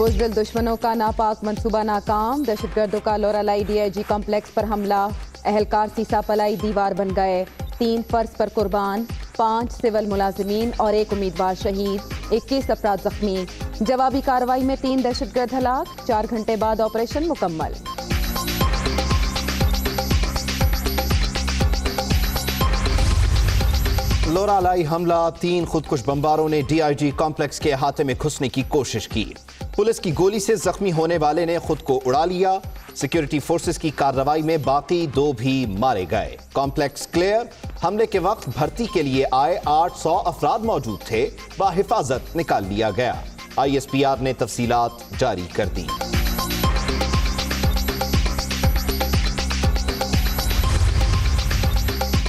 بزدل دشمنوں کا ناپاک منصوبہ ناکام، دہشت گردوں کا Loralai D I G complex پر حملہ، اہلکار سیسا پلائی دیوار بن گئے، 3 فرض پر قربان، 5 سول ملازمین اور 1 امیدوار شہید، 21 افراد زخمی۔ جوابی کارروائی میں 3 دہشت گرد ہلاک، 4 گھنٹے بعد آپریشن مکمل۔ لورالائی حملہ، 3 خودکش بمباروں نے ڈی آئی جی کمپلیکس کے احاطے میں گھسنے کی کوشش کی۔ پولیس کی گولی سے زخمی ہونے والے نے خود کو اڑا لیا۔ سیکیورٹی فورسز کی کارروائی میں باقی 2 بھی مارے گئے۔ Complex clear. حملے کے وقت بھرتی کے لیے آئے 800 افراد موجود تھے، بحفاظت نکال لیا گیا۔ آئی ایس پی آر نے تفصیلات جاری کر دی۔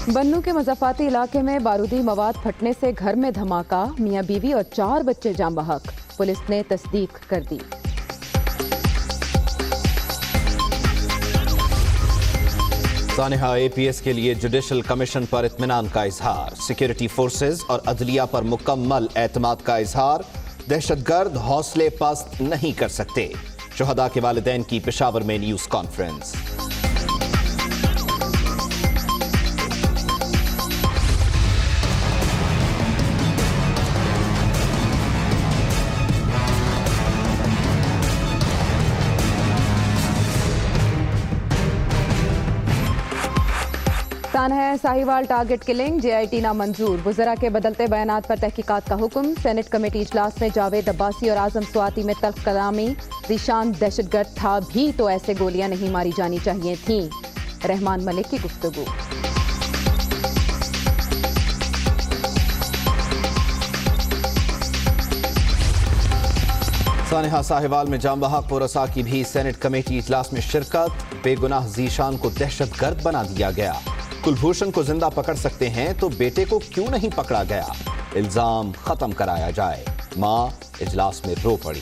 بنوں کے مضافاتی علاقے میں بارودی مواد پھٹنے سے گھر میں دھماکہ، میاں بیوی اور 4 بچے جاں بحق، پولیس نے تصدیق کر دی۔ سانحہ اے پی ایس کے لیے جوڈیشل کمیشن پر اطمینان کا اظہار، سیکیورٹی فورسز اور عدلیہ پر مکمل اعتماد کا اظہار، دہشت گرد حوصلے پست نہیں کر سکتے، شہداء کے والدین کی پشاور میں نیوز کانفرنس۔ سانحہ Sahiwal target killing, J I T نامنظور، وزراء کے بدلتے بیانات پر تحقیقات کا حکم، سینٹ کمیٹی اجلاس میں جاوید عباسی اور اعظم سواتی میں تلخ کلامی، ذیشان دہشت گرد تھا بھی تو ایسے گولیاں نہیں ماری جانی چاہیے تھیں، رحمان ملک کی گفتگو۔ سانحہ ساہیوال میں جاں بحق ورثاء کی بھی سینٹ کمیٹی اجلاس میں شرکت، بے گناہ ذیشان کو دہشت گرد بنا دیا گیا، کلبھوشن کو زندہ پکڑ سکتے ہیں تو بیٹے کو کیوں نہیں پکڑا گیا، الزام ختم کرایا جائے، ماں اجلاس میں رو پڑی۔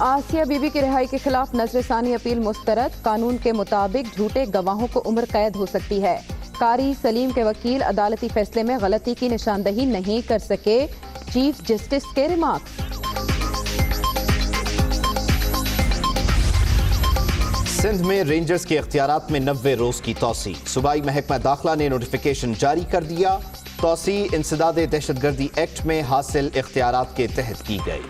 آسیہ بی بی کی رہائی کے خلاف نظر ثانی اپیل مسترد، قانون کے مطابق جھوٹے گواہوں کو عمر قید ہو سکتی ہے، قاری سلیم کے وکیل عدالتی فیصلے میں غلطی کی نشاندہی نہیں کر سکے، چیف جسٹس کے ریمارکس۔ سندھ میں رینجرز کے اختیارات میں 90 روز کی توسیع، صوبائی محکمہ داخلہ نے نوٹیفیکیشن جاری کر دیا، توسیع انسداد دہشت گردی ایکٹ میں حاصل اختیارات کے تحت کی گئی۔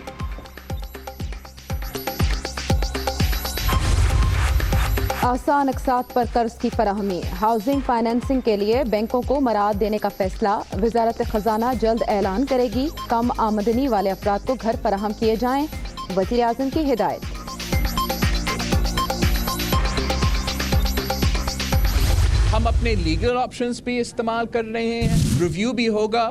آسان اقساط پر قرض کی فراہمی، ہاؤسنگ فائنینسنگ کے لیے بینکوں کو مراعات دینے کا فیصلہ، وزارت خزانہ جلد اعلان کرے گی، کم آمدنی والے افراد کو گھر فراہم کیے جائیں، وزیر اعظم کی ہدایت۔ ہم اپنے لیگل آپشنز بھی استعمال کر رہے ہیں، ریویو بھی ہوگا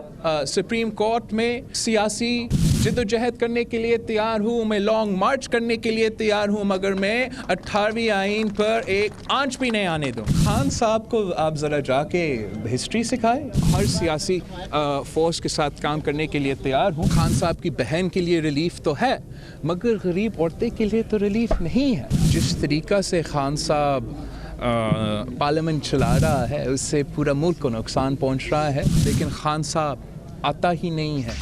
سپریم کورٹ میں، سیاسی جد و جہد کرنے کے لیے تیار ہوں، میں لانگ مارچ کرنے کے لیے تیار ہوں، مگر میں 18ویں آئین پر ایک آنچ بھی نہیں آنے دوں۔ خان صاحب کو آپ ذرا جا کے ہسٹری سکھائیں، ہر سیاسی فورس کے ساتھ کام کرنے کے لیے تیار ہوں۔ خان صاحب کی بہن کے لیے ریلیف تو ہے، مگر غریب عورتیں کے لیے تو ریلیف نہیں ہے۔ جس طریقہ سے خان صاحب پارلیمنٹ چلا رہا ہے اس سے پورا ملک کو نقصان پہنچ رہا ہے، لیکن خان صاحب آتا ہی نہیں ہے۔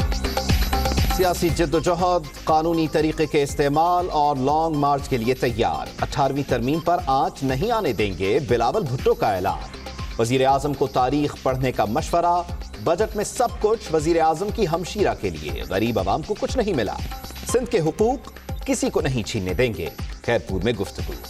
سیاسی جد و جہد، قانونی طریقے کے استعمال اور لانگ مارچ کے لیے تیار، 18ویں ترمیم پر آنچ نہیں آنے دیں گے، بلاول بھٹو کا اعلان۔ وزیر اعظم کو تاریخ پڑھنے کا مشورہ، بجٹ میں سب کچھ وزیر اعظم کی ہمشیرہ کے لیے، غریب عوام کو کچھ نہیں ملا، سندھ کے حقوق کسی کو نہیں چھیننے دیں گے، خیرپور میں گفتگو۔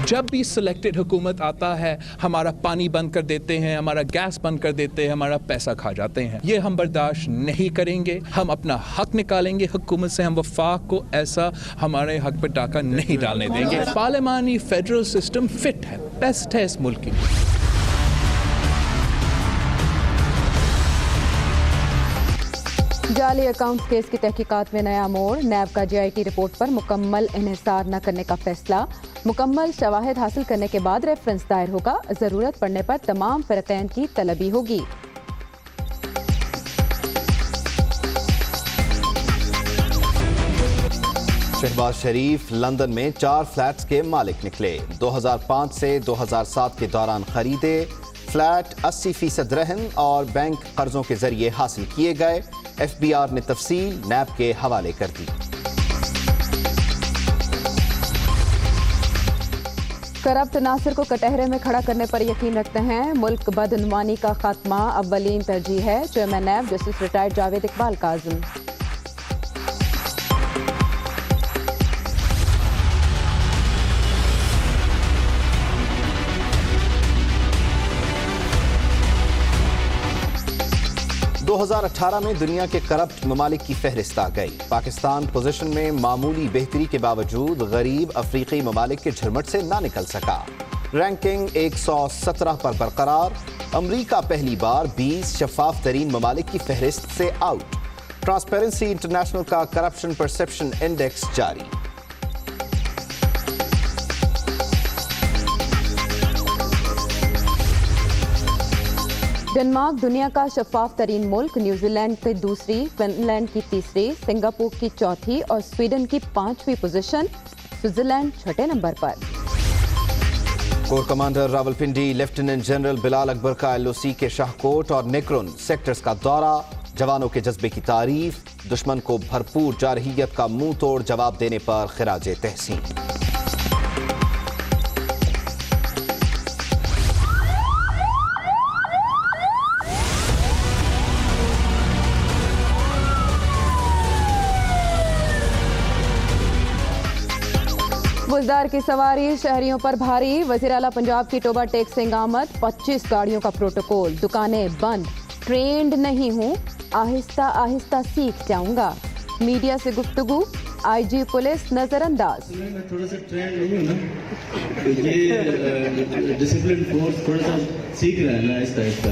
جب بھی سلیکٹڈ حکومت آتا ہے ہمارا پانی بند کر دیتے ہیں، ہمارا گیس بند کر دیتے ہیں، ہمارا پیسہ کھا جاتے ہیں، یہ ہم برداشت نہیں کریں گے، ہم اپنا حق نکالیں گے حکومت سے، ہم وفاق کو ایسا ہمارے حق پہ ڈاکہ نہیں ڈالنے دیں گے۔ پارلیمانی فیڈرل سسٹم فٹ ہے، بیسٹ ہے اس ملک کی۔ جعلی اکاؤنٹس کیس کی تحقیقات میں نیا موڑ، نیب کا جے آئی ٹی رپورٹ پر مکمل انحصار نہ کرنے کا فیصلہ، مکمل شواہد حاصل کرنے کے بعد ریفرنس دائر ہوگا، ضرورت پڑنے پر تمام فریقین کی طلبی ہوگی۔ شہباز شریف لندن میں 4 فلیٹس کے مالک نکلے، 2005 سے 2007 کے دوران خریدے، फ्लैट 80% रहन और बैंक कर्जों के जरिए हासिल किए गए। FBI ने तफसील नैब के हवाले कर दी। करप्ट नासिर को कटहरे में खड़ा करने पर यकीन रखते हैं। मुल्क बदनवानी का खात्मा अव्वलीन तरजीह है। Chairman NAB justice retired Javed Iqbal Kazim. दो 2018 में दुनिया के करप्ट ममालिक की फहरिस्त आ गई। पाकिस्तान पोजीशन में मामूली बेहतरी के बावजूद गरीब अफ्रीकी ममालिक के झरमट से ना निकल सका। रैंकिंग 117 पर बरकरार। अमरीका पहली बार 20 शफाफ तरीन ममालिक की फहरिस्त से आउट। ट्रांसपेरेंसी इंटरनेशनल का करप्शन परसेप्शन इंडेक्स जारी। डेनमार्क दुनिया का शफाफ तरीन मुल्क, न्यूजीलैंड की दूसरी, फिनलैंड की तीसरी, सिंगापुर की चौथी और स्वीडन की 5वीं पोजीशन। स्विट्जरलैंड 6ठे नंबर पर। Core commander Rawalpindi lieutenant general Bilal Akbar का LOC के शाहकोट और नेक्रोन सेक्टर्स का दौरा। जवानों के जज्बे की तारीफ। दुश्मन को भरपूर जारहियत का मुंह तोड़ जवाब देने पर खिराजे तहसीन। बुजदार की सवारी शहरियों पर भारी। वज़ीर आला पंजाब की टोबा टेक सिंह आमद। 25 गाड़ियों का प्रोटोकॉल। दुकानें बंद। ट्रेंड नहीं हूँ, आहिस्ता आहिस्ता सीख जाऊंगा। मीडिया से गुफ्तगू। IG पुलिस नजरअंदाज। मैं थोड़ा सा ट्रेंड नहीं हूँ ना, ये डिसिप्लिन फोर्स थोड़ा सा सीख रहा है ना आहिस्ता आहिस्ता।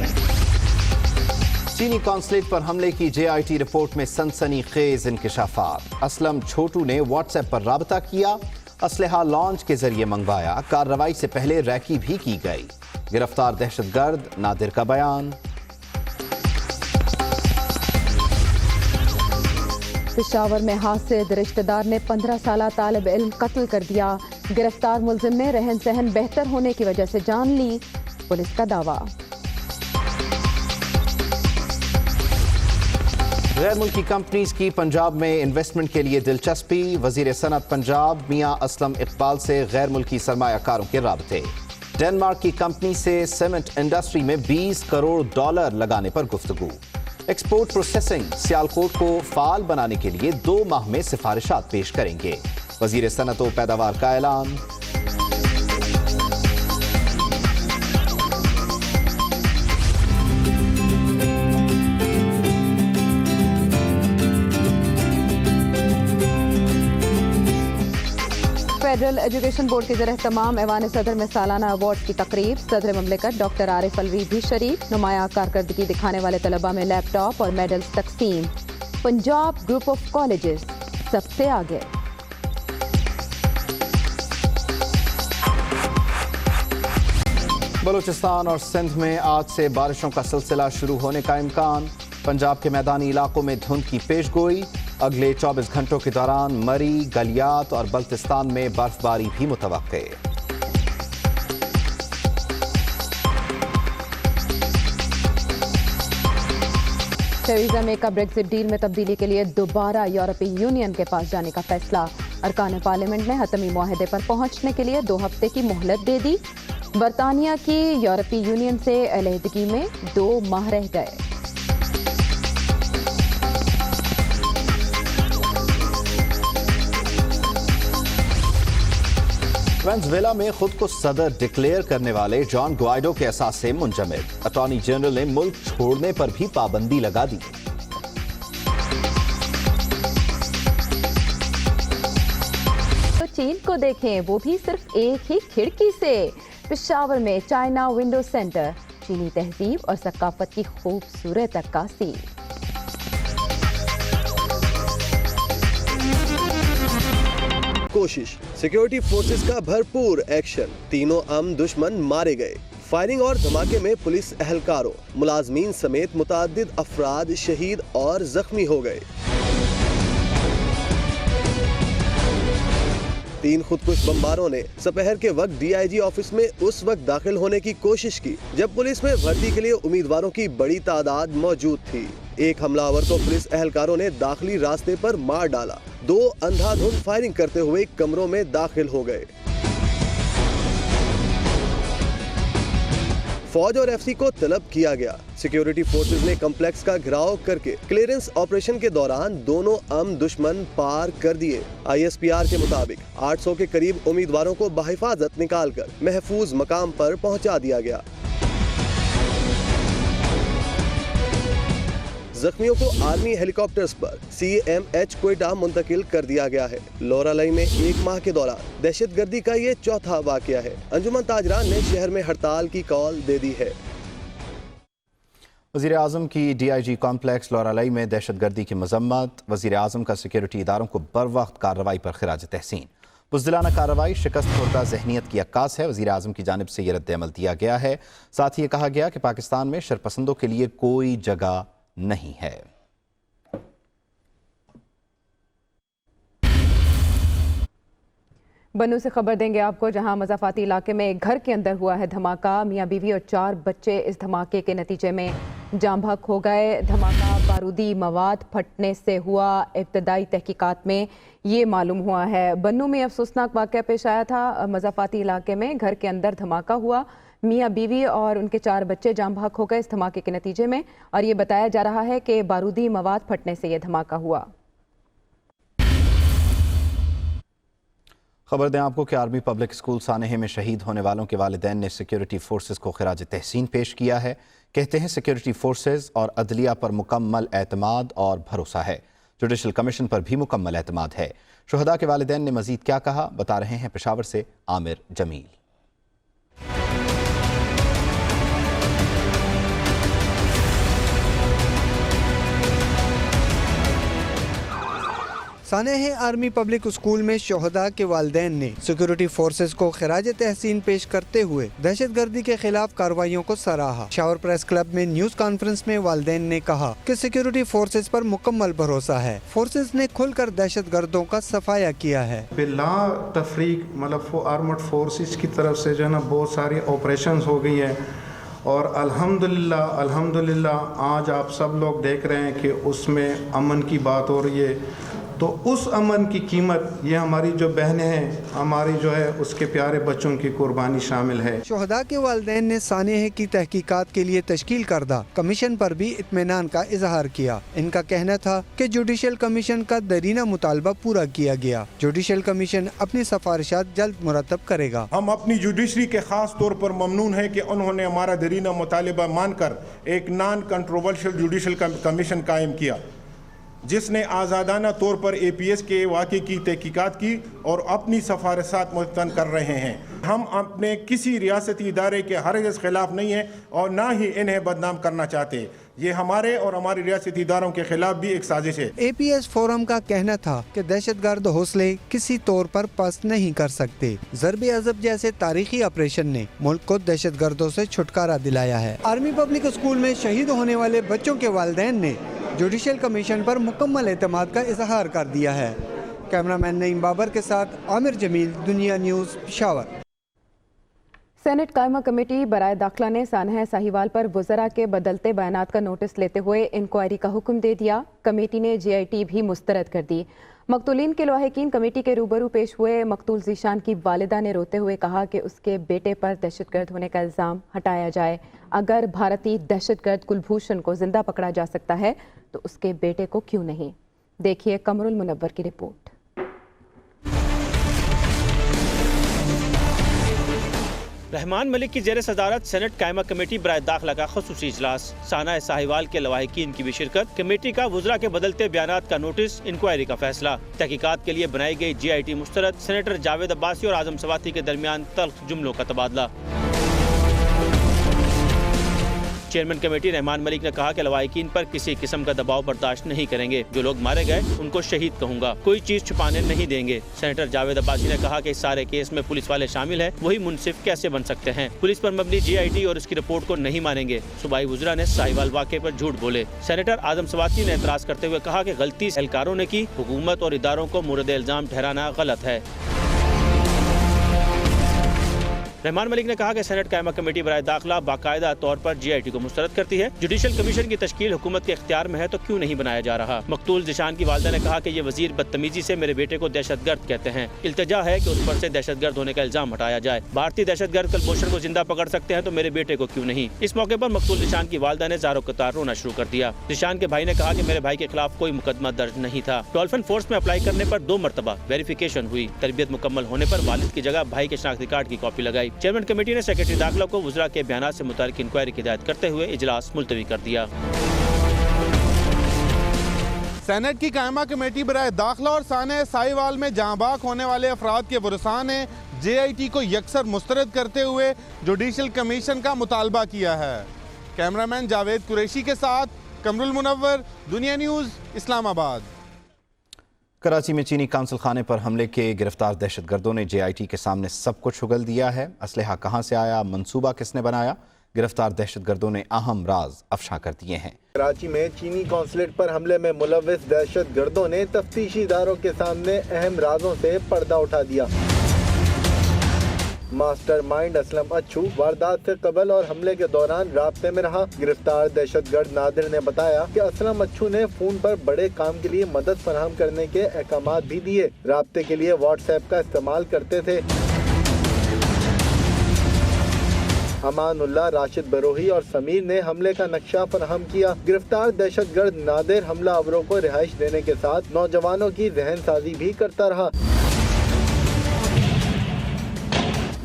चीनी कॉन्सुलेट पर हमले की JIT रिपोर्ट में सनसनीखेज इंकिशाफात। असलम छोटू ने WhatsApp पर राबता किया। असलहा लॉन्च के जरिए मंगवाया। कार्रवाई से पहले रैकी भी की गई। गिरफ्तार दहशतगर्द नादिर का बयान। पेशावर में हासिद रिश्तेदार ने 15 साला तालिब इल्म कत्ल कर दिया। गिरफ्तार मुलजिम ने रहन सहन बेहतर होने की वजह से जान ली, पुलिस का दावा। गैर मुल्की कंपनीज की पंजाब में इन्वेस्टमेंट के लिए दिलचस्पी। वजीर सनत पंजाब मियां असलम इकबाल से गैर मुल्की सरमायाकारों के राबते। डेनमार्क की कंपनी से सीमेंट इंडस्ट्री में $20 करोड़ लगाने पर गुफ्तगू। एक्सपोर्ट प्रोसेसिंग सियालकोट को फाल बनाने के लिए 2 माह में सिफारिशात पेश करेंगे। वजीर सनत व पैदावार का ऐलान। फेडरल एजुकेशन बोर्ड के ज़रिए तमाम ऐवान सदर में सालाना अवार्ड की तकरीब। सदर ममलिकत डॉक्टर आरिफ अलवी भी शरीक। नुमाया कारकर्दगी दिखाने वाले तलबा में लैपटॉप और मेडल्स तकसीम। पंजाब ग्रुप ऑफ कॉलेजेस सबसे आगे। बलूचिस्तान और सिंध में आज से बारिशों का सिलसिला शुरू होने का इम्कान। पंजाब के मैदानी इलाकों में धुंध की पेशगोई। अगले 24 घंटों के दौरान मरी, गलियात और बल्तिस्तान में बर्फबारी भी मुतवक्के। थेरेसा मे का ब्रेक्जिट डील में तब्दीली के लिए दोबारा यूरोपीय यूनियन के पास जाने का फैसला। अरकान पार्लियामेंट ने हतमी मुआहदे पर पहुंचने के लिए 2 हफ्ते की मोहलत दे दी। बरतानिया की यूरोपीय यूनियन से अलहदगी में 2 माह रह गए। वेनेजुएला में खुद को सदर डिक्लेयर करने वाले जॉन ग्वाइडो के एहसास से मुंजमद। अटॉर्नी जनरल ने मुल्क छोड़ने पर भी पाबंदी लगा दी। तो चीन को देखें, वो भी सिर्फ एक ही खिड़की से। पेशावर में चाइना विंडो सेंटर, चीनी तहजीब और सकाफत की खूबसूरत अक्कासी। कोशिश, सिक्योरिटी फोर्सेस का भरपूर एक्शन। तीनों अम दुश्मन मारे गए। फायरिंग और धमाके में पुलिस एहलकारों, मुलाजमीन समेत मुताद्दिद अफराद शहीद और जख्मी हो गए। 3 खुदकुश बमबारों ने दोपहर के वक्त DIG ऑफिस में उस वक्त दाखिल होने की कोशिश की जब पुलिस में भर्ती के लिए उम्मीदवारों की बड़ी तादाद मौजूद थी। एक हमलावर को पुलिस एहलकारों ने दाखिली रास्ते पर मार डाला। 2 अंधाधुंध फायरिंग करते हुए कमरों में दाखिल हो गए। फौज और FC को तलब किया गया। सिक्योरिटी फोर्सेज ने कॉम्प्लेक्स का घेराव करके क्लियरेंस ऑपरेशन के दौरान दोनों दुश्मन पार कर दिए। ISPR के मुताबिक 800 के करीब उम्मीदवारों को बहिफाजत निकालकर महफूज मकाम पर पहुंचा दिया गया। जख्मियों को आर्मी हेलीकॉप्टर्स पर CMH क्वेटा मुंतकिल कर दिया गया है। लोरालाई में 1 माह के दौरान दहशतगर्दी का ये चौथा वाकया है। अंजुमन ताजरान ने शहर में हड़ताल की कॉल दे दी है। वज़ीर आज़म की DIG कॉम्प्लेक्स लोरालाई में दहशतगर्दी की मजम्मत। वज़ीर आज़म का सिक्योरिटी इदारों को बर वक्त कार्रवाई पर खिराज तहसीन। बुज़दिलाना कार्रवाई शिकस्त खुर्दा ज़हनियत की अक्कास है। वज़ीर आज़म की जानिब से ये रद्द-ए-अमल दिया गया है। साथ ही ये कहा गया कि पाकिस्तान में शरपसंदों के लिए कोई जगह नहीं है। बन्नू से खबर देंगे आपको, जहां मज़ाफ़ाती इलाके में एक घर के अंदर हुआ है धमाका। मियाँ बीवी और 4 बच्चे इस धमाके के नतीजे में जाम बहक हो गए। धमाका बारूदी मवाद फटने से हुआ। इब्तदाई तहकीकात में ये मालूम हुआ है। बन्नू में अफसोसनाक वाक़या पेश आया था। मज़ाफ़ाती इलाके में घर के अंदर धमाका हुआ। मियाँ बीवी और उनके 4 बच्चे जाम बहक हो गए इस धमाके के नतीजे में, और ये बताया जा रहा है कि बारूदी मवाद फटने से ये धमाका हुआ। खबर दें आपको कि आर्मी पब्लिक स्कूल सानेह में शहीद होने वालों के वालिदैन ने सिक्योरिटी फोर्सेस को खिराज तहसीन पेश किया है। कहते हैं सिक्योरिटी फोर्सेस और अदलिया पर मुकम्मल एतमाद और भरोसा है। जुडिशल कमीशन पर भी मुकम्मल एतमाद है। शुहदा के वालिदैन ने मजीद क्या कहा, बता रहे हैं पेशावर से आमिर जमील। सानेह आर्मी पब्लिक स्कूल में शोहदा के वालिदैन ने सिक्योरिटी फोर्सेस को खिराज तहसीन पेश करते हुए दहशतगर्दी के खिलाफ कार्रवाइयों को सराहा। पेशावर प्रेस क्लब में न्यूज कॉन्फ्रेंस में वालिदैन ने कहा कि सिक्योरिटी फोर्सेस पर मुकम्मल भरोसा है। फोर्सेस ने खुलकर दहशतगर्दों का सफाया किया है। बिला तफरीक मतलब आर्मड फोर्सेस की तरफ से जो है ना बहुत सारी ऑपरेशंस हो गई है, और अल्हम्दुलिल्लाह आज आप सब लोग देख रहे हैं कि उसमें अमन की बात हो रही है। तो उस अमन की कीमत ये हमारी जो बहनें हैं, हमारी जो है उसके प्यारे बच्चों की कुर्बानी शामिल है। शोहदा के वालिदैन ने सानेह की तहकीकात के लिए तश्कील करदा कमीशन पर भी इत्मीनान का इजहार किया। इनका कहना था कि जुडिशल कमीशन का दरीना मुतालबा पूरा किया गया। जुडिशल कमीशन अपनी सिफारिशात जल्द मुरतब करेगा। हम अपनी जुडिशरी के खास तौर पर ममनून है कि उन्होंने हमारा दरीना मुतालबा मानकर एक नॉन कंट्रोवर्शियल जुडिशल कमीशन कायम किया, जिसने आज़ादाना तौर पर APS के वाक़े की तहकीकात की और अपनी सिफारिशात मुतन कर रहे हैं। हम अपने किसी रियासती इदारे के हरगिज़ खिलाफ नहीं हैं और ना ही इन्हें बदनाम करना चाहते। ये हमारे और हमारे रियासती इदारों के खिलाफ भी एक साजिश है। APS फोरम का कहना था कि दहशतगर्द हौसले किसी तौर पर पस्त नहीं कर सकते। ज़रबे अज़ब जैसे तारीखी ऑपरेशन ने मुल्क को दहशतगर्दों से छुटकारा दिलाया है। आर्मी पब्लिक स्कूल में शहीद होने वाले बच्चों के वालिदैन ने जुडिशल कमीशन पर मुकम्मल एतमाद का इजहार कर दिया है। कैमरामैन नईम बाबर के साथ आमिर जमील, दुनिया न्यूज़, पेशावर। सेनेट कायमा कमेटी बराए दाखिला ने सानहा साहिवाल पर वज़रा के बदलते बयानात का नोटिस लेते हुए इंक्वायरी का हुक्म दे दिया। कमेटी ने JIT भी मुस्तरद कर दी। मकतूलीन के लवाहिकीन कमेटी के रूबरू पेश हुए। मकतूल ज़ीशान की वालिदा ने रोते हुए कहा कि उसके बेटे पर दहशतगर्द होने का इल्ज़ाम हटाया जाए। अगर भारतीय दहशतगर्द कुलभूषण को जिंदा पकड़ा जा सकता है तो उसके बेटे को क्यों नहीं। देखिए कमरुल मुनव्वर की रिपोर्ट। रहमान मलिक की जेर सदारत सेनेट कायमा कमेटी बराए दाखिला का खसूसी इजलास। साना साहिवाल के लवाहिकीन की भी शिरकत। कमेटी का वज़रा के बदलते बयानात का नोटिस, इंक्वायरी का फैसला। तहकीकात के लिए बनाई गई JIT मुस्तरद। सेनेटर जावेद अब्बासी और आजम सवाती के दरमियान तल्ख जुमलों का तबादला। चेयरमैन कमेटी रहमान मलिक ने कहा कि लवाहिकीन पर किसी किस्म का दबाव बर्दाश्त नहीं करेंगे। जो लोग मारे गए उनको शहीद कहूँगा, कोई चीज छुपाने नहीं देंगे। सेनेटर जावेद अब्बासी ने कहा कि इस सारे केस में पुलिस वाले शामिल हैं, वही मुनसिफ कैसे बन सकते हैं। पुलिस पर मबनी JIT और उसकी रिपोर्ट को नहीं मानेंगे। सूबाई वज़रा ने साहिवाल वाक़े पर झूठ बोले। सेनेटर आजम सवाती ने एतराज़ करते हुए कहा कि गलती एहलकारों ने की, हुकूमत और इदारों को मुर्द इल्ज़ाम ठहराना गलत है। रहमान मलिक ने कहा कि सेनेट कायमा कमेटी बराए दाखिला बाकायदा तौर पर GIT को मुस्तरद करती है। जुडिशल कमीशन की तश्कील हुकूमत के इख्तियार में है तो क्यों नहीं बनाया जा रहा। मकतूल ज़ीशान की वालिदा ने कहा कि ये वजीर बदतमीजी से मेरे बेटे को दहशतगर्द कहते हैं। इल्तिजा है कि उस पर से दहशतगर्द होने का इल्जाम हटाया जाए। भारतीय दहशतगर्द कलभूषण को जिंदा पकड़ सकते हैं तो मेरे बेटे को क्यों नहीं। इस मौके पर मकतूल ज़ीशान की वालिदा ने ज़ारो कतार रोना शुरू कर दिया। ज़ीशान के भाई ने कहा कि मेरे भाई के खिलाफ कोई मुकदमा दर्ज नहीं था। डॉल्फिन फोर्स में अप्लाई करने पर 2 मरतबा वेरिफिकेशन हुई। तरबियत मुकम्मल होने पर वालिद की जगह भाई के शनाख्ती कार्ड की कॉपी लगाई। चेयरमैन कमेटी ने सेक्रेटरी दाखिला को वज़रा के बयान से मुतालिक इंक्वायरी की हिदायत करते हुए इजलास मुलतवी कर दिया। सेनेट की कायमा कमेटी बराए दाखिला और साने साहिवाल में जहाँबाक होने वाले अफराद के वरसा ने JIT को यकसर मुस्तरद करते हुए जुडिशल कमीशन का मुतालबा किया है। कैमरामैन जावेद कुरैशी के साथ कमरुल मुनव्वर, दुनिया न्यूज़, इस्लामाबाद। कराची में चीनी काउंसिल खाने पर हमले के गिरफ्तार दहशतगर्दों ने JIT के सामने सब कुछ उगल दिया है। असलहा कहां से आया, मंसूबा किसने बनाया, गिरफ्तार दहशतगर्दों ने अहम राज अफशा कर दिए हैं। कराची में चीनी कौंसलेट पर हमले में मुलव्विस दहशतगर्दों ने तफ्तीशी इदारों के सामने अहम राजों से पर्दा उठा दिया। मास्टर माइंड असलम अच्छू वारदात से कबल और हमले के दौरान राब्ते में रहा। गिरफ्तार दहशतगर्द नादिर ने बताया कि असलम अच्छू ने फोन पर बड़े काम के लिए मदद फराहम करने के अहकामात भी दिए। राब्ते के लिए व्हाट्सएप का इस्तेमाल करते थे। अमानुल्लाह, राशिद बरोही और समीर ने हमले का नक्शा फराहम किया। गिरफ्तार दहशतगर्द नादिर हमला आवरों को रिहाइश देने के साथ नौजवानों की जहन साजी भी करता रहा।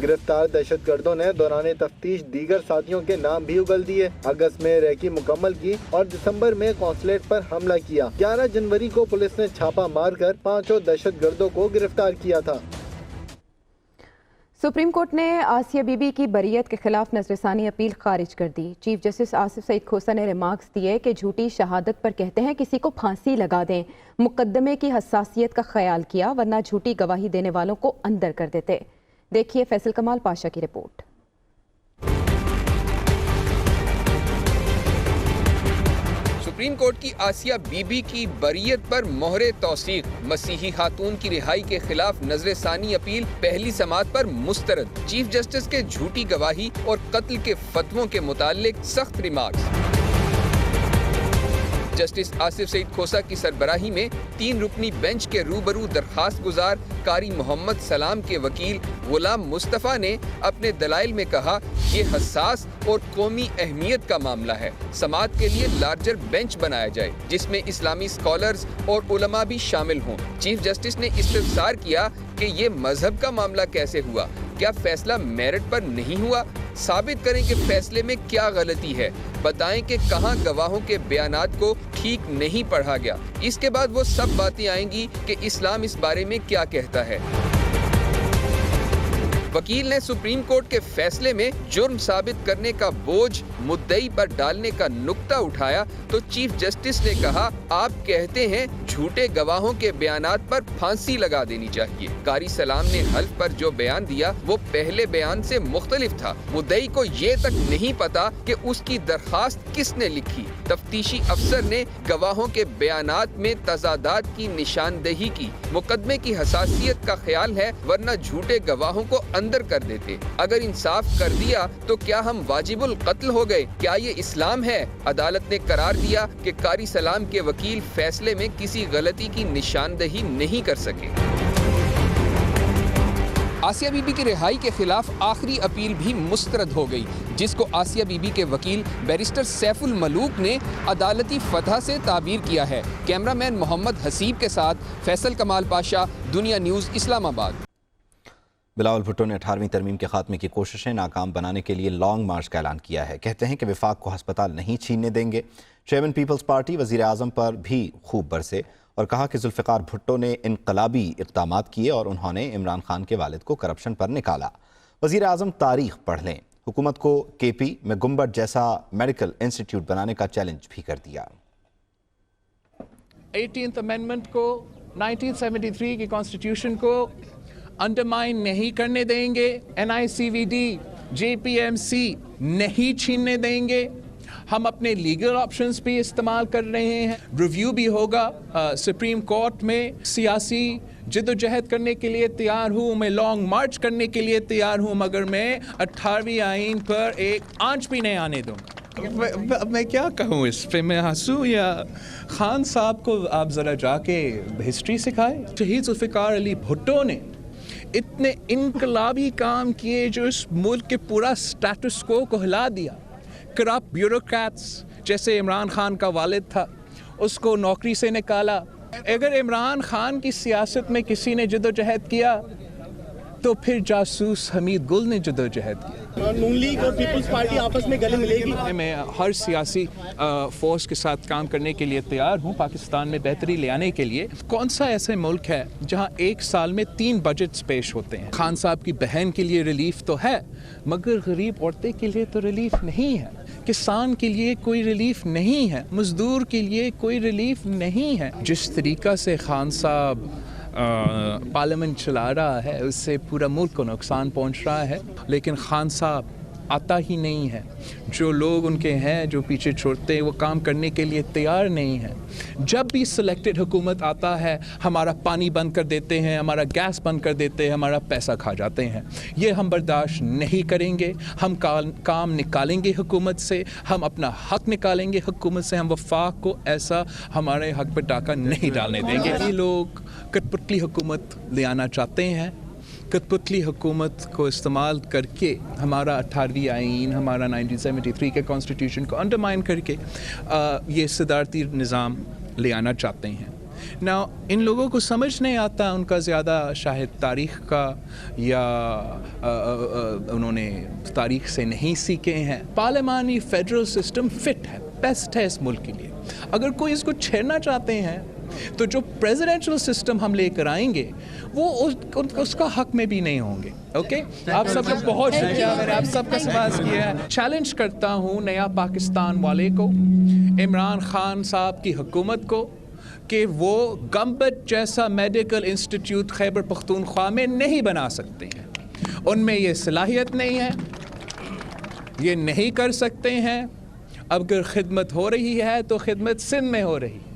गिरफ्तार दहशतगर्दों ने दौरान तफ्तीश दीगर साथियों के नाम भी उगल दिए। अगस्त में रेकी मुकम्मल की और दिसंबर में कौंसलेट पर हमला किया। 11 जनवरी को पुलिस ने छापा मारकर 5 दहशतगर्दों को गिरफ्तार किया था। सुप्रीम कोर्ट ने आसिया बीबी की बरियत के खिलाफ नजरसानी अपील खारिज कर दी। चीफ जस्टिस आसिफ सईद खोसा ने रिमार्क्स दिए कि झूठी शहादत पर कहते हैं किसी को फांसी लगा दें। मुकदमे की हसासियत का ख्याल किया वरना झूठी गवाही देने वालों को अंदर कर देते। देखिए फैसल कमाल पाशा की रिपोर्ट। सुप्रीम कोर्ट की आसिया बीबी की बरियत पर मोहरे तौसीक। मसीही खातून की रिहाई के खिलाफ नजरसानी अपील पहली समात पर मुस्तरद। चीफ जस्टिस के झूठी गवाही और कत्ल के फतवों के मुतालिक सख्त रिमार्क्स। जस्टिस आसिफ सईद खोसा की सरबराही में 3 रुकनी बेंच के रूबरू दरखास्त गुजार कारी मोहम्मद सलाम के वकील गुलाम मुस्तफ़ा ने अपने दलाइल में कहा ये हसास और कौमी अहमियत का मामला है। समात के लिए लार्जर बेंच बनाया जाए जिसमें इस्लामी स्कॉलर्स और उलमा भी शामिल हों। चीफ जस्टिस ने इस्तफसार किया कि ये मजहब का मामला कैसे हुआ, क्या फैसला मेरिट पर नहीं हुआ, साबित करें कि फैसले में क्या गलती है, बताएं कि कहां गवाहों के बयानात को ठीक नहीं पढ़ा गया। इसके बाद वो सब बातें आएंगी कि इस्लाम इस बारे में क्या कहता है। वकील ने सुप्रीम कोर्ट के फैसले में जुर्म साबित करने का बोझ मुद्दई पर डालने का नुक्ता उठाया तो चीफ जस्टिस ने कहा आप कहते हैं झूठे गवाहों के बयानात पर फांसी लगा देनी चाहिए। कारी सलाम ने हल्फ पर जो बयान दिया वो पहले बयान से मुख्तलिफ था। मुद्दई को ये तक नहीं पता कि उसकी दरखास्त किसने लिखी। तफ्तीशी अफसर ने गवाहों के बयानात में तजादात की निशानदेही की। मुकदमे की हसासियत का ख्याल है वरना झूठे गवाहों को अंदर कर देते। अगर इंसाफ कर दिया तो क्या हम वाजिबुल कत्ल हो गए? क्या ये इस्लाम है? अदालत ने करार दिया कि कारी सलाम के वकील फैसले में किसी गलती की निशानदेही नहीं कर सके। आसिया बीबी की रिहाई के खिलाफ आखिरी अपील भी मुस्तरद हो गई जिसको आसिया बीबी के वकील बैरिस्टर सैफुल मलूक ने अदालती फतह से ताबीर किया है। कैमरामैन मोहम्मद हसीब के साथ फैसल कमाल पाशा, दुनिया न्यूज़, इस्लामाबाद। बिलावल भुट्टो ने 18वीं तरमीम के खात्मे की कोशिशें नाकाम बनाने के लिए लॉन्ग मार्च का ऐलान किया है। कहते हैं कि विफाक को हस्पताल नहीं छीनने देंगे। चेयरमैन पीपल्स पार्टी वज़ीर आज़म पर भी खूब बरसे और कहा कि जुल्फ़िकार भुट्टो ने इनकलाबी इक़दामात किए और उन्होंने इमरान खान के वालिद को करप्शन पर निकाला। वज़ीर आज़म तारीख पढ़ लें। हुकूमत को KP में गुम्बद जैसा मेडिकल इंस्टीट्यूट बनाने का चैलेंज भी कर दिया। 18th अमेंडमेंट को 1973 की कॉन्स्टिट्यूशन को अंडरमाइन नहीं करने देंगे। NICVD, JPMC नहीं छीनने देंगे। हम अपने लीगल ऑप्शंस भी इस्तेमाल कर रहे हैं। रिव्यू भी होगा सुप्रीम कोर्ट में। सियासी जद्दोजहद करने के लिए तैयार हूँ, मैं लॉन्ग मार्च करने के लिए तैयार हूँ, मगर मैं 18वीं आइन पर एक आंच भी नहीं आने दूँगा। अब मैं क्या कहूँ इस पे, मैं हंसूँ या खान साहब को आप ज़रा जाके हिस्ट्री सिखाए। शहीद जुल्फ़िकार अली भुट्टो ने इतने इनकलाबी काम किए जो इस मुल्क के पूरा स्टेटस को हिला दिया। करप्ट ब्यूरोक्रेट्स जैसे इमरान खान का वालिद था, उसको नौकरी से निकाला। अगर इमरान खान की सियासत में किसी ने जद्दोजहद किया तो फिर जासूस हमीद गुल ने जद्दोजहद किया। नून लीग और पीपल्स पार्टी आपस में गले मिलेगी। मैं हर सियासी फोर्स के साथ काम करने के लिए तैयार हूँ पाकिस्तान में बेहतरी ले आने के लिए। कौन सा ऐसा मुल्क है जहाँ एक साल में 3 बजट्स पेश होते हैं? खान साहब की बहन के लिए रिलीफ तो है, मगर गरीब औरतें के लिए तो रिलीफ नहीं है, किसान के लिए कोई रिलीफ नहीं है, मजदूर के लिए कोई रिलीफ नहीं है। जिस तरीका से खान साहब पार्लियामेंट चला रहा है उससे पूरा मुल्क को नुकसान पहुंच रहा है, लेकिन खान साहब आता ही नहीं है। जो लोग उनके हैं जो पीछे छोड़ते हैं वो काम करने के लिए तैयार नहीं है। जब भी सिलेक्टेड हुकूमत आता है हमारा पानी बंद कर देते हैं, हमारा गैस बंद कर देते हैं, हमारा पैसा खा जाते हैं। ये हम बर्दाश्त नहीं करेंगे। हम काम निकालेंगे हुकूमत से, हम अपना हक निकालेंगे हुकूमत से। हम वफाक को ऐसा हमारे हक पर डाका नहीं डालने देंगे। ये लोग कठपुतली हुकूमत ले आना चाहते हैं। कठपुतली हुकूमत को इस्तेमाल करके हमारा 18वीं आइन, हमारा 1973 के कॉन्स्टिट्यूशन को अंडरमाइन करके ये सदारती निज़ाम ले आना चाहते हैं। ना इन लोगों को समझ नहीं आता, उनका ज़्यादा शायद तारीख़ का या उन्होंने तारीख़ से नहीं सीखे हैं। पार्लियामानी फेडरल सिस्टम फिट है, बेस्ट है इस मुल्क के लिए। अगर कोई इसको छेड़ना चाहते हैं तो जो प्रेसिडेंशियल सिस्टम हम लेकर आएंगे वो उसका हक में भी नहीं होंगे। ओके, आप सबका बहुत शुक्रिया, मैंने आप सबका सवाल किया है। चैलेंज करता हूँ नया पाकिस्तान वाले को, इमरान खान साहब की हुकूमत को, कि वो गम्बद जैसा मेडिकल इंस्टीट्यूट खैबर पख्तूनख्वा में नहीं बना सकते हैं। उनमें ये सलाहियत नहीं है, ये नहीं कर सकते हैं। अगर खिदमत हो रही है तो खिदमत सिंध में हो रही है।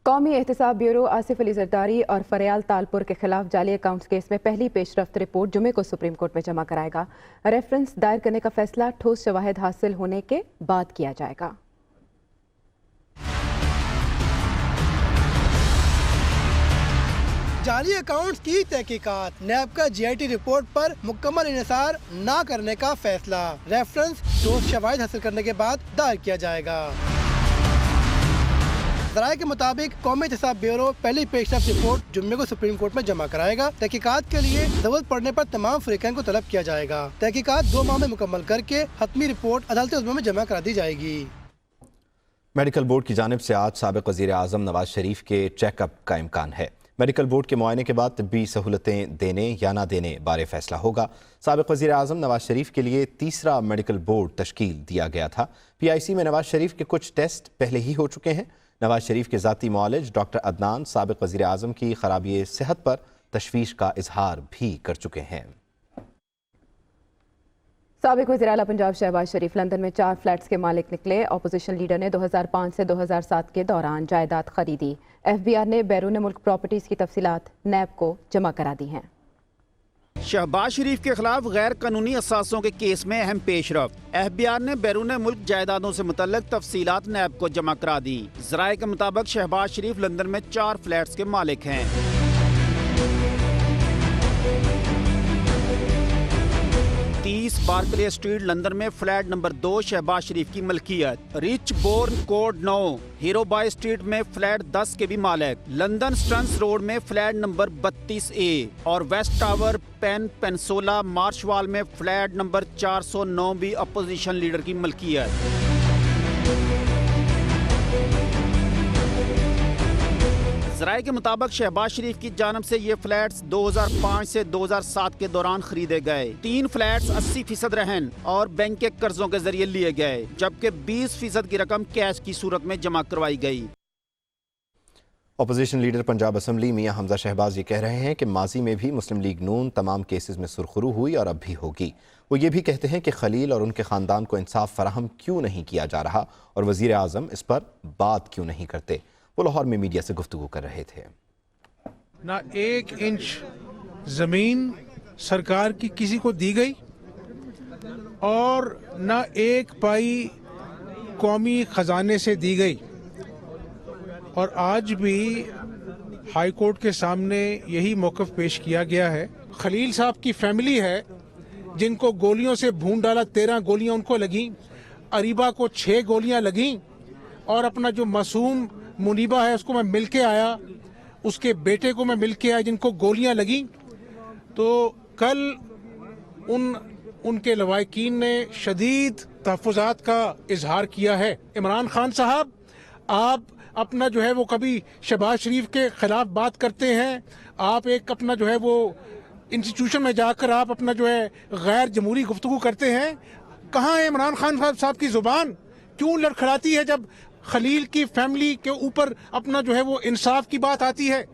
कौमी एहतसाब ब्यूरो आसिफ अली जरदारी और फरियाल तालपुर के खिलाफ जाली अकाउंट्स केस में पहली पेशरफ्त रिपोर्ट जुमे को सुप्रीम कोर्ट में जमा कराएगा। रेफरेंस दायर करने का फैसला ठोस शवाहिद हासिल होने के बाद किया जाएगा। जाली अकाउंट्स की तहकीकात, नैब का GIT रिपोर्ट पर मुकम्मल इन्हिसार न करने का फैसला, रेफरेंस ठोस शवाहिद हासिल करने के बाद दायर किया जाएगा। ज़राए के मुताबिक कौमी एहतसाब ब्यूरो पहली पेशरफ्त रिपोर्ट जुम्मे को सुप्रीम कोर्ट में जमा कराएगा। तहकीकात के लिए जरूरत पड़ने पर तमाम फरीकैन को तलब किया जाएगा। तहकीकात 2 माह में मुकम्मल करके हतमी रिपोर्ट अदालत उज़्मा में जमा करा दी जाएगी। मेडिकल बोर्ड की जानिब से आज साबिक़ वज़ीर आज़म नवाज शरीफ के चेकअप का इम्कान है। मेडिकल बोर्ड के मुआयने के बाद तिब्बी सहूलतें देने या ना देने बारे फैसला होगा। साबिक़ वज़ीर आज़म नवाज शरीफ के लिए तीसरा मेडिकल बोर्ड तश्कील दिया गया था। PIC में नवाज शरीफ के कुछ टेस्ट पहले ही हो चुके हैं। नवाज शरीफ के ज़ाती मुआलिज डॉक्टर अदनान साबिक़ वज़ीर आज़म की खराबी सेहत पर तशवीश का इजहार भी कर चुके हैं। साबिक़ वज़ीर आला पंजाब शहबाज शरीफ लंदन में 4 फ्लैट्स के मालिक निकले। अपोजिशन लीडर ने 2005 से 2007 के दौरान जायदाद खरीदी। FBR ने बैरून मुल्क प्रॉपर्टीज़ की तफसीलात नैब को जमा करा दी हैं। शहबाज शरीफ के खिलाफ गैर कानूनी असासों के केस में अहम पेशरफ्त। FBR ने बैरून मुल्क जायदादों से मुतल्लिक तफसीलात नैब को जमा करा दी। ज़राए के मुताबिक शहबाज शरीफ लंदन में 4 फ्लैट्स के मालिक हैं। 30 बार्कले स्ट्रीट लंदन में फ्लैट नंबर 2 शहबाज शरीफ की मलकियत। Richbourne court 9 Harrowby street में फ्लैट 10 के भी मालिक। लंदन स्टंस रोड में फ्लैट नंबर 32A और वेस्ट टावर पेनसोला मार्शवाल में फ्लैट नंबर 409 भी अपोजिशन लीडर की मलकियत। ज़राए के मुताबिक शहबाज शरीफ की जानब से ये फ्लैट्स 2005 से 2007 के दौरान खरीदे गए। 3 फ्लैट्स 80% रहन और बैंक के कर्जों के जरिए लिए गए, जबकि 20% की रकम कैश की सूरत में जमा करवाई गई। अपोजिशन लीडर पंजाब असम्बली मियां हमजा शहबाज ये कह रहे हैं कि माजी में भी मुस्लिम लीग नून तमाम केसेस में सुरखरू हुई और अब भी होगी। वो ये भी कहते हैं कि खलील और उनके ख़ानदान को इंसाफ फराहम क्यों नहीं किया जा रहा और वज़ीर आज़म इस पर बात क्यों नहीं करते। वो लाहौर में मीडिया से गुफ्तगू कर रहे थे। ना 1 इंच जमीन सरकार की किसी को दी गई और ना 1 पाई कौमी खजाने से दी गई। और आज भी हाई कोर्ट के सामने यही मौक़िफ़ पेश किया गया है। खलील साहब की फैमिली है जिनको गोलियों से भून डाला, 13 गोलियां उनको लगीं, अरीबा को 6 गोलियां लगीं, और अपना जो मासूम मुनीबा है उसको मैं मिल के आया, उसके बेटे को मैं मिल के आया जिनको गोलियां लगीं। तो कल उनके लवाहिकीन ने शदीद तहफ़्फ़ुज़ात का इजहार किया है। इमरान खान साहब, आप अपना जो है वो कभी शहबाज शरीफ के खिलाफ बात करते हैं, आप एक अपना जो है वो इंस्टीट्यूशन में जाकर आप अपना जो है गैर जमहूरी गुफ्तगू करते हैं। कहाँ है इमरान खान साहब की ज़ुबान? क्यों लड़खड़ाती है जब खलील की फैमिली के ऊपर अपना जो है वो इंसाफ की बात आती है?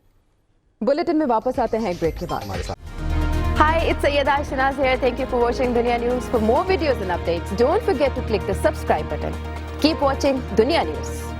बुलेटिन में वापस आते हैं एक ब्रेक के बाद। Hi, it's Sayyeda Shanaz here. Thank you for watching Dunya News. For more videos and updates, don't forget to click the subscribe button. Keep watching Dunya News.